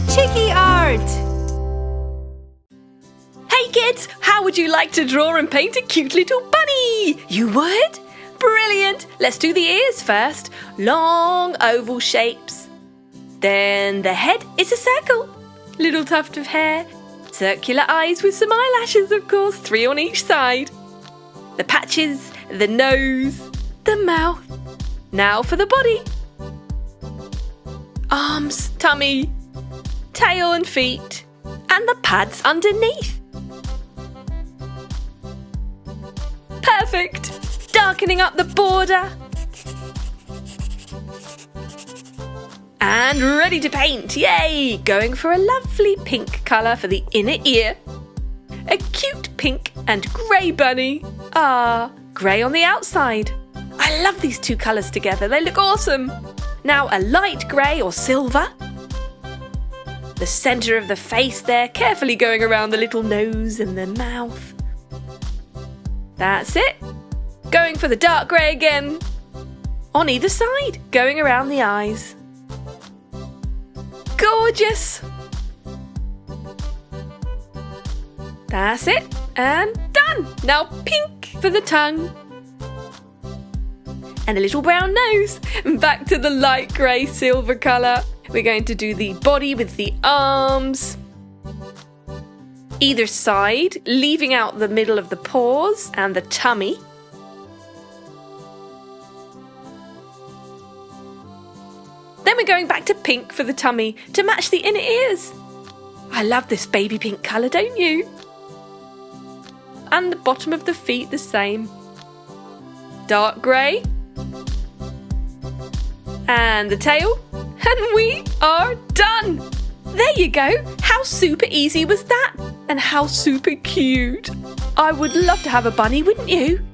Chiki Art! Hey kids, how would you like to draw and paint a cute little bunny? You would? Brilliant! Let's do the ears first. Long oval shapes. Then the head is a circle. Little tuft of hair. Circular eyes with some eyelashes, of course, 3 on each side. The patches, the nose, the mouth. Now for the body. Arms, tummy, tail and feet, and the pads underneath. Perfect! Darkening up the border. And ready to paint, yay! Going for a lovely pink colour for the inner ear. A cute pink and grey bunny. Ah, grey on the outside. I love these 2 colours together, they look awesome. Now a light grey or silver. The centre of the face there, carefully going around the little nose and the mouth. That's it. Going for the dark grey again. On either side, going around the eyes. Gorgeous! That's it, and done! Now pink for the tongue. And a little brown nose. Back to the light grey silver colour. We're going to do the body with the arms. Either side, leaving out the middle of the paws and the tummy. Then we're going back to pink for the tummy to match the inner ears. I love this baby pink colour, don't you? And the bottom of the feet the same. Dark grey. And the tail. And we are done! There you go! How super easy was that? And how super cute! I would love to have a bunny, wouldn't you?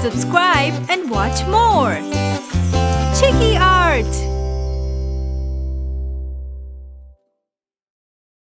Subscribe and watch more. Chiki